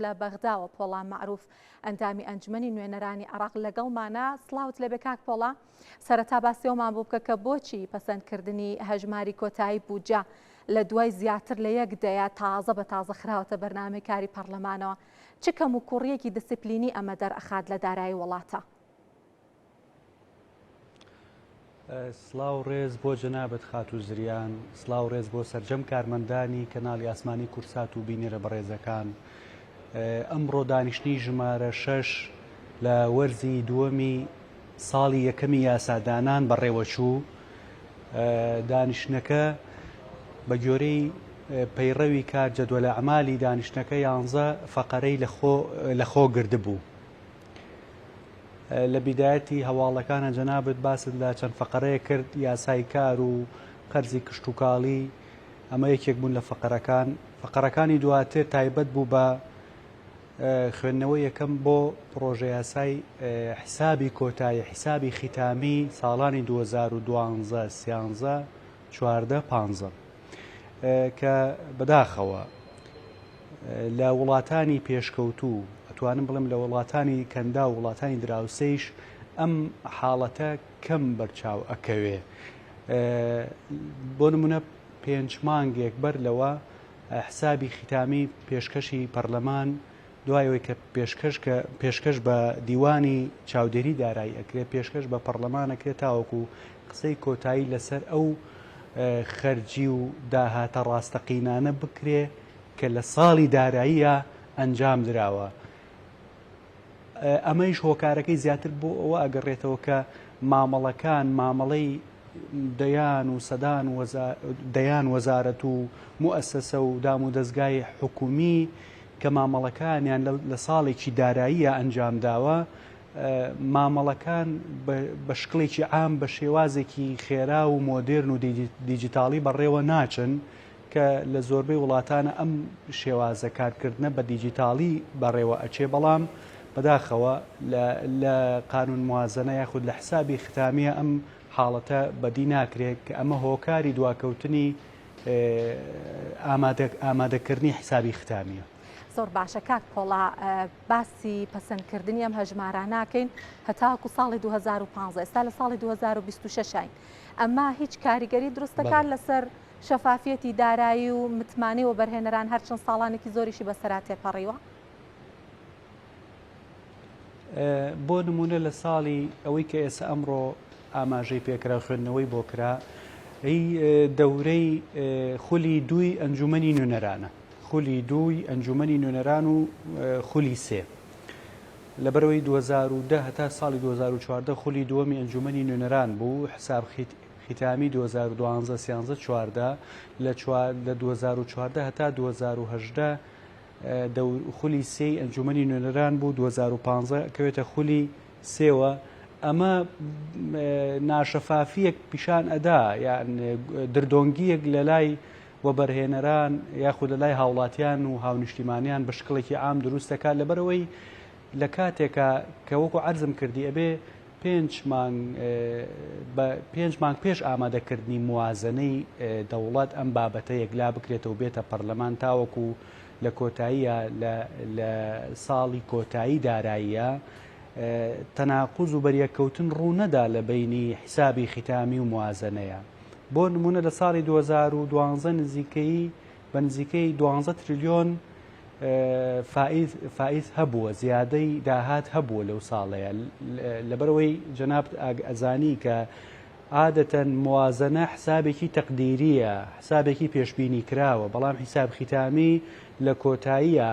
لە بەغداوە پۆڵا معروف ئەندامی ئەنجومەنی نوێنەرانی عێراق لەگەڵمانە. سڵاوت لەبێ کاک پۆڵا، سەرەتا باسیەوەمان بوو بکە کە بۆچی پەسەندکردنی هەژماری کۆتایی بووجە لە دوای زیاتر لە یەک دەیە تازە بە تازە خراوەتە بەرنامەی کاری پەرلەمانەوە. چ کەم و کوڕیەکی دسپلینی ئەمە دەرئەخات لە دارایی وڵاتە؟ سڵاو ڕێز بۆ جەنابەت خات و زریان، سڵاو ڕێز بۆ سەرجەم کارمەندانی کەناڵی ئاسمانی کورسات و بینێرە بەڕێزەکان. ئەمڕۆ دانیشتنی ژمارە 6 لە وەرزی دووەمی ساڵی یەکەمی یاسادانان بەڕێوەچوو. دانیشتنەکە بە گوێرەی پەیڕەوی کار جەدوەلە ئەعمالی دانیشتنەکە 11 فەقەرەی لەخۆ گردبوو. لە بیدایەتی هەواڵەکانە جەنابەت باست لە چەند فەقەرەیە کرد، یاسای کار و قەرزی کشت و کاڵی، ئەمە یەکێک بوون لە فەقەرەکان. فەقەرەکانی دواتر تایبەت بوو بە خوێندنەوەی یەکەم بۆ پرۆژە یاسای حسابی کۆتایی، حسابی ختامی ساڵانی 2012 13 14 15 کە بەداخەوە لە وڵاتانی پێشکەوتوو، ئەتوانم بڵێم لە وڵاتانی کەندا و وڵاتانی دراوسەیش ئەم حاڵەتە کەم بەرچاو ئەکەوێ. بۆ نمونە 5 مانگێک بەر لەوە حسابی ختامی پێشکەشی پەرلەمان دوایەوەی کە پێشکەش بە دیوانی چاودێری دارایی ئەکرێت، پێشکەش بە پەرلەمانەکرێت تاوەکو قسەی کۆتایی لەسەر ئەو خەرجی و داهاتە ڕاستەقینانە بکرێ کە لە ساڵی داراییە ئەنجام درراوە. ئەمەیش هۆکارەکەی زیاتر بۆ ئەوە ئەگەڕێتەوە کە مامەڵەکان، مامەڵەی دەیان و سەدان دەیان وەزارەت و موئەسسە و دام و دەستگای حکومی کە مامەڵەکانیان لە ساڵێکی داراییە ئەنجام داوە، مامەڵەکان بە شکڵێکی عام بە شێوازێکی خێرا و مۆدێرن و دیجیتاڵی بەڕێوە ناچن کە لە زۆربەی وڵاتانە ئەم شێوازە کارکردنە بە دیجیتاڵی بەڕێوە ئەچێ. بەڵام بەداخەوە لە قانون موازنە یاخود لە حسابی ختامیە ئەم حاڵەتە بەدی ناکرێت کە ئەمە هۆکاری دواکەوتنی ئامادەکردنی حسابی ختامیە. زۆر باشە کاک پۆڵا، باسی پەسەندکردنی ئەم هەژمارە ناکەین هەتاکو ساڵی 2015، ئێستا لە ساڵی 2026 ئەمە هیچ کاریگەری دروستەکان لەسەر شەفافیەتی دارایی و متمانی و بەرهێنەران هەرچەند ساڵانێکی زۆریشی بەسەرا تێپەڕیوە؟ بۆ نمونە لە ساڵی ئەوەی کە ئێستا ئەمڕۆ ئاماژەی پێکرا خوێندنەوەی بۆ کرا، دەورەی خولی دووی ئەنجومەنی نوێنەرانە، خولی دووی ئەنجومەنی نوێنەران و خولی سێ. لەبەرەوەی 2010 هەتا ساڵی 2014 خولی دووەمی ئەنجومەنی نوێنەران بوو، حساب ختامی 2012 13 14 لە 2014 هەتا 2018 خولی سێی ئەنجومەنی نوێنەران بوو، 2015 کەوێتە خولی سێوە. ئەمە ناشەفافیەک پیشان ئەدا، یان دردۆنگیەک لە لای وەبەرهێنەران یاخود لە لای هاوڵاتیان و هاونیشتیمانیان بە شکڵێکی عام دروست دەکات. لەبەرەوەی لە کاتێکە کە وەکو عەرزم کردی ئەبێ 5 مانگ پێش ئامادەکردنی موازنەی دەوڵەت ئەم بابەتە یەکلا بکرێتەوە بێتە پەرلەمان تاوەکو لە کۆتاییە لە ساڵی کۆتایی داراییە تەناقوز و بەریەکەوتن ڕوو نەدا لە بینی حسابی ختامی و موازنەیە. بۆ نمونە لە ساڵی 2012 نزیکەی 12 تریلیۆن فائز هەبووە، زیادەی داهات هەبووە لەو ساڵەیە. لەبەرەوەی جەناب ئەزانی کە عادەتەن موازنە حسابێکی تەقدیریە، حسابێکی پێشبینی کراوە، بەڵام حساب ختامی لە کۆتاییە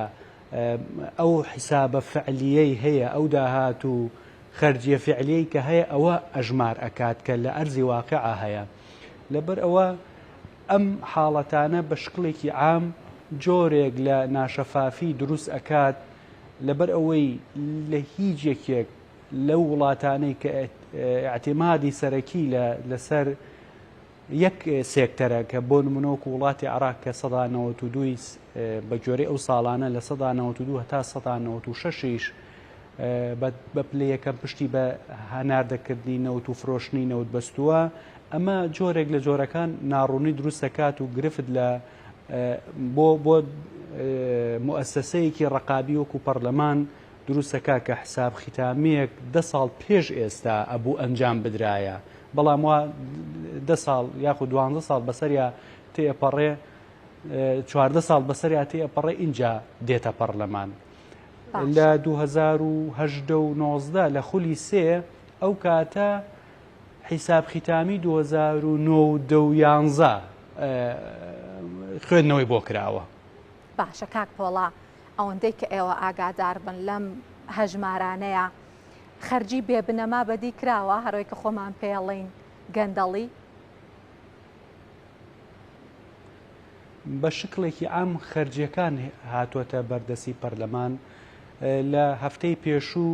ئەو حسابە فعلیەی هەیە، ئەو داهات و خەرجیە فعلیەی کە هەیە ئەوە ئەژمار ئەکات کە لە ئەرزی واقعە هەیە. لەبەر ئەوە ئەم حاڵەتانە بە شکڵێکی عام جۆرێک لە ناشەفافی دروست ئەکات، لەبەر ئەوەی لە هیچ یەکێک لەو وڵاتانەی کە ئاعتیمادی سەرەکی لەسەر یەک سێکتەرە کە بۆ نمونەوەکو وڵاتی عێراق کە 92 بە گوێرەی ئەو ساڵانە لە 92 هەتا 96 بە پلەیەکەم پشتی بە هەناردەکردنی نەوت و فرۆشتنی نەوت بەستووە. ئەمە جۆرێک لە جۆرەکان ناڕوونی دروست دەکات و گرفت لە بۆ مؤسسەیەکی ڕقابی وەکو پەرلەمان دروستەکە کە حساب ختامیەک 10 ساڵ پێش ئێستا ئەبوو ئەنجام بدرایە، بەڵام وا 10 ساڵ یاخود 12 ساڵ بەسەریا تێپەڕێ 14 ساڵ بەسەریا تێپەڕێ اینجا دێتە پەرلەمان. لە 2019 لە خولی سێ ئەو کاتە حیساب ختامی 2011 خوێندنەوەی بۆ کراوە. باشە کاک پۆڵا، ئەوەندەی کە ئێوە ئاگادار بن لەم هەژمارانەیە خەرجی بێبنەما بەدی کراوە هەروەی کە خۆمان پێڵین گەندەڵی؟ بە شکلێکی ئەم خەرجیەکان هاتووەتە بەردەسی پەرلەمان. لە هەفتەی پێشوو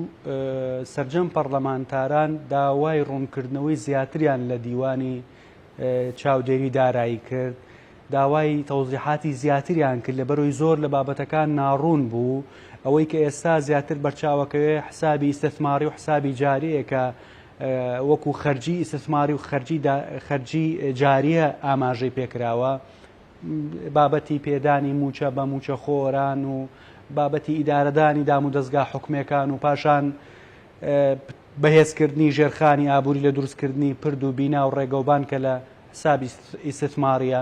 سەرجەم پەرلەمانتاران داوای ڕوونکردنەوەی زیاتریان لە دیوانی چاودێری دارایی کرد، داوای تەوزیحاتی زیاتریان کرد لەبەرەوەی زۆر لە بابەتەکان ناڕوون بوو. ئەوەی کە ئێستا زیاتر بەرچاوەکەوێ حسابی ئیستثماری و حسابی جاریە کە وەکو خەرجی ئیستثماری و خەرجی جاریە ئاماژەی پێکراوە، بابەتی پێدانی موچە بە موچە خۆران و بابەتی ئیدارەدانی دام و دەستگا حکومەکان و پاشان بەهێزکردنی ژێرخانی ئابووری لە دروستکردنی پرد و بینا و ڕێگەوبان کە لە حسابی ئیستثماریە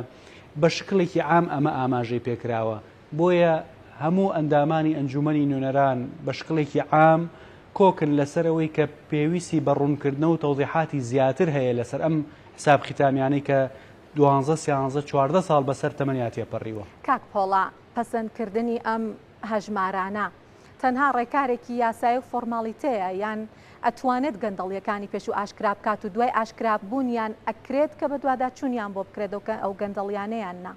بە شکلێکی عام ئەمە ئاماژەی پێکراوە. بۆیە هەموو ئەندامانی ئەنجومەنی نوێنەران بە شکلێکی عام کۆکن لەسەرەوەی کە پێویستی بە ڕوونکردنە و تەوزیحاتی زیاتر هەیە لەسەر ئەم حساب ختامیانەی کە 12-13-14 ساڵ بەسەر تەمەنیا تێپەڕیوە. کاک پۆڵا، پەسەندکردنی ئەم هەژمارانە تەنها ڕێکارێکی یاسایی و فۆرماڵیتەیە یان ئەتوانێت گەندەڵیەکانی پێش و ئاشکرا بکات و دوای ئاشکرابوونیان ئەکرێت کە بە دوواداچوونیان بۆ بکرێتەوە ئەو گەندەڵیانەیان نا؟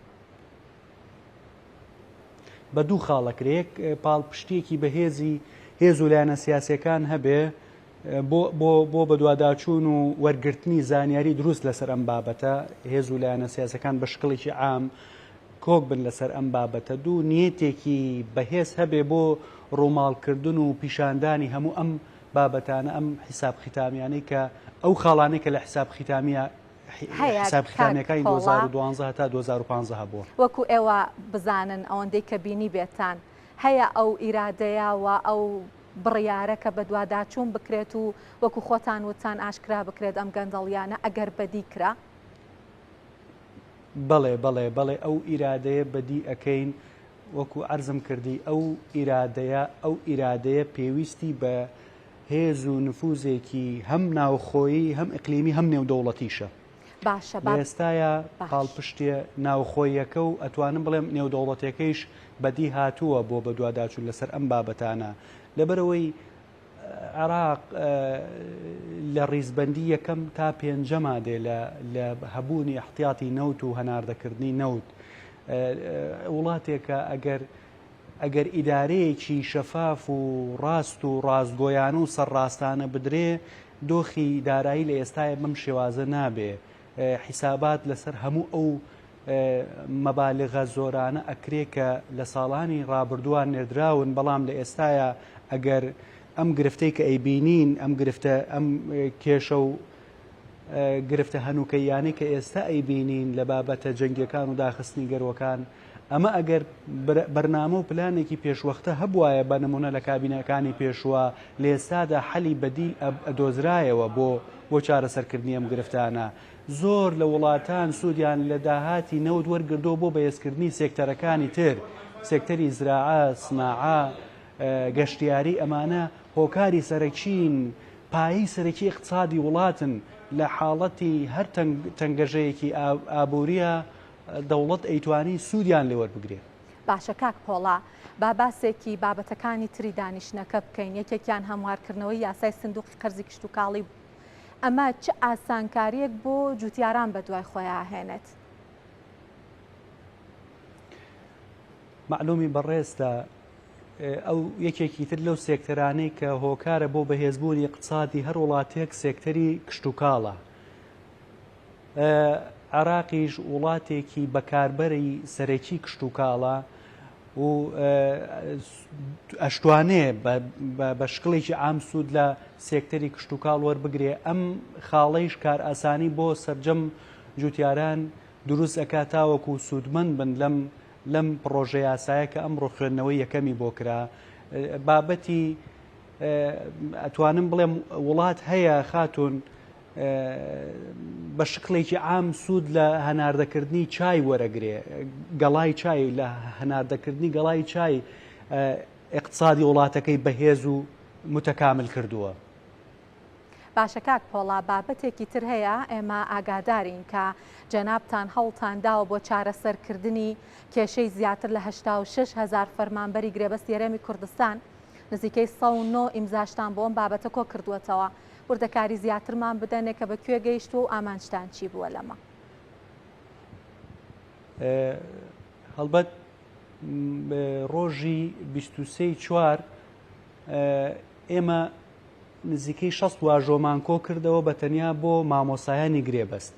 بە دوو خاڵەکرێک پاڵپشتێکی بەهێزی هێز و لایەنە سیاسیەکان هەبێ بۆ بە دوواداچوون و وەرگرتنی زانیاری دروست لەسەر ئەم بابەتە. هێز و لایەنە سیاسەکان بە شکڵێکی عام کۆک بن لەسەر ئەم بابەتە. دوو نیەتێکی بەهێز هەبێ بۆ ڕووماڵکردن و پیشاندانی هەموو ئەم بابەتانە، ئەم حیساب ختامیانەی کە ئەو خاڵانەی کە لە حیساب ختامیەکانی 2012 تا 2015 هەبووە. وەکو ئێوە بزانن ئەوەندەی کە بینی بێتان هەیە ئەو ئیرادەیە و ئەو بڕیارە کە بە دوواداچوون بکرێت و وەکو خۆتان وتان ئاشکرا بکرێت ئەم گەندەڵیانە ئەگەر بەدی کرا؟ بەڵێ بەڵێ بەڵێ ئەو ئیرادەیە بەدی ئەەکەین. وەکو عەرزم کردی ئەو ئیرادەیە پێویستی بە هێز و نفوزێکی هەم ناوخۆیی هەم ئیقلیمی هەم نێودەوڵەتیشە. باشە ئێستایە پاڵپشتێ ناوخۆیەکە و ئەتوانم بڵێم نێودەوڵەتەکەیش بەدی هاتووە بۆ بە دوواداچوون لەسەر ئەم بابەتانە. لەبەرەوەی عێراق لە ڕیزبەندی یەکەم تا پێنجەما دێ لە هەبوونی احتیاطی نەوت و هەناردەکردنی نەوت. وڵاتێکە ئەگەر ئیدارەیەکی شەفاف و ڕاست و ڕاستگۆیان و سەرڕاستانە بدرێ دۆخی دارایی لە ئێستای بەم شێوازە نابێ. حیسابات لەسەر هەموو ئەو مەبالغە زۆرانە ئەکرێ کە لە ساڵانی ڕابردووان نێردراون، بەڵام لە ئێستایە ئەگەر ئەم گرفتەی کە ئەیبینین ئەم کێشە و گرفتە هەنووکەیانەی کە ئێستا ئەیبینین لە بابەتە جەنگیەکان و داخستنی گەروەکان، ئەمە ئەگەر بەرنامە و پلانێکی پێشوەختە هەبوایە بە نمونە لە کابینەکانی پێشوە لە ئێستادا حەلی بەدیل ئەدۆزرایەوە بۆ چارەسەرکردنی ئەم گرفتانە. زۆر لە وڵاتان سوودیان لە داهاتی نەوت وەرگردۆ بۆ بەهێزکردنی سێکتەرەکانی تر، سێکتەری زراعە، سناعە، گەشتیاری. ئەمانە هۆکاری سەرەکین پایی سەرەکی اقتصادی وڵاتن. لە حاڵەتی هەر تەنگەژەیەکی ئابووریە دەوڵەت ئەیتوانی سوودیان لێ وەربگرێت. باشە کاک پۆڵا، با باسێکی بابەتەکانی تری دانیشتنەکە بکەین. یەکێکیان هەموارکردنەوەی یاسای سندوقی قەرزی کشتتوکاڵی. ئەمە چ ئاسانکاریەک بۆ جوتیاران بە دوای خۆیان هێنێت؟ معلومی بەڕێستە ئەو یەکێکی تر لەو سێکتەرانەی کە هۆکارە بۆ بەهێزبوونی اقتصادی هەر وڵاتێک سێکتەری کشتتوکاڵە. عێراقیش وڵاتێکی بەکاربەری سەرەکی کشتتوکاڵە و ئەشتوانێ بە شکڵێکی ئام سوود لە سێکتەری کشتتوکاڵ وەربگرێ. ئەم خاڵەیش کار ئاسانی بۆ سەرجەم جوتیاران دروست ئەکاتاوەکو سوودمەند بن لەم پرۆژە یاسایە کە ئەمڕۆ خوێندنەوەی یەکەمی بۆ کرا بابەتی ئەتوانم بڵێم وڵات هەیە خاتون بە شکڵێکی عام سوود لە هەناردەکردنی چای وەرەگرێ گەڵای چای لە هەناردەکردنی گەڵای چای اقتصادی وڵاتەکەی بەهێز و متەکامل کردووە. باشە کاک پۆڵا بابەتێکی تر هەیە ئێمە ئاگادارین کە جەنابتان هەوڵتان داوە بۆ چارەسەرکردنی کێشەی زیاتر لە 86,000 فەرمانبەری گرێبەستی هەرێمی کوردستان نزیکەی 109 ئیمزاشتان بۆ ئەم بابەتە کۆ کردووەتەوە. وردەکاری زیاترمان بدەنێ کە بەکوێ گەیشت و ئامانجتان چی بووە لەمە؟ هەڵبەت ڕۆژی 23/4 ئێمە نزیکەی 60 واژۆمان کۆ کردەوە بە تەنیا بۆ مامۆسایانی گرێبەست.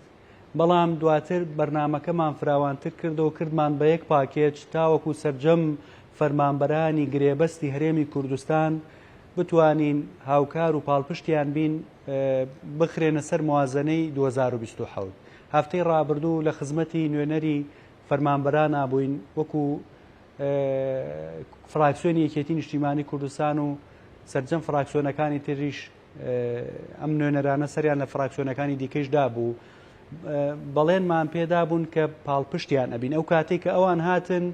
بەڵام دواتر بەرنامەکەمان فراوانتر کردەوە کردمان بە یەک پاکێج تاوەکو سەرجەم فەرمانبەرانی گرێبەستی هەرێمی کوردستان بتوانین هاوکار و پاڵپشتیان بین بخرێنە سەر موازنەی 2027. هەفتەی ڕابردوو لە خزمەتی نوێنەری فەرمانبەران ئابووین وەکو فراکسیۆنی یەکێتی نیشتیمانی کوردستان و سەرجەم فراکسیۆنەکانی تریش ئەم نوێنەرانە سەریان لە فراکسیۆنەکانی دیکەشدا بوو. بەڵێنمان پێدا بوون کە پاڵپشتیان ئەبین. ئەو کاتێک کە ئەوان هاتن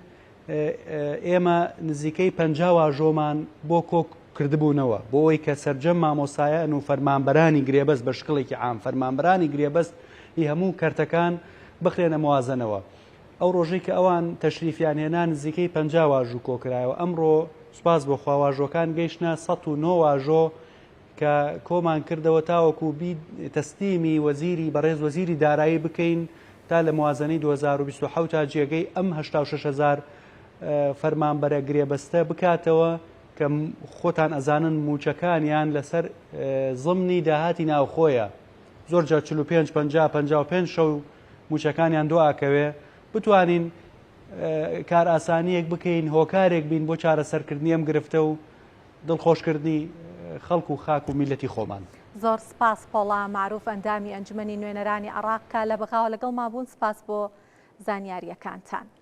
ئێمە نزیکەی 50 واژۆمان بۆ کۆ کردبوونەوە بۆ ئەوەی کە سەرجەم مامۆسایان و فەرمانبەرانی گرێبەست بە شکڵێکی عام فەرمانبەرانی گرێبەست هی هەموو کەرتەکان بخرێنە موازنەوە. ئەو ڕۆژەی کە ئەوان تەشریفیان هێنا نزیکەی 50 واژوو کۆکرایەوە. ئەمڕۆ سوپاس بۆ خواواژۆکان گەیشتە 109 واژۆ کە کۆمان کردەوە تاوەکو تەستیمی وەزیری بەڕێز وەزیری دارایی بکەین تا لە موازنەی 2027 تا جێگەی ئەم 86,000 فەرمانبەرە گرێبەستە بکاتەوە کە خۆتان ئەزانن موچەکانیان لەسەر زڵمنی داهاتی ناوخۆیە. زۆر جار 45-50-55 شەو موچەکانیان دواکەوێ بتوانین کار ئاسانیەک بکەین هۆکارێک بین بۆ چارەسەرکردنی ئەم گرفتە و دڵخۆشکردنی خەڵک و خاک و میلەتی خۆمان. زۆر سپاس پۆڵا معروف ئەندامی ئەنجومەنی نوێنەرانی عێراق کە لە بەغاوە لەگەڵ ما بوون. سپاس بۆ زانیاریەکانتان.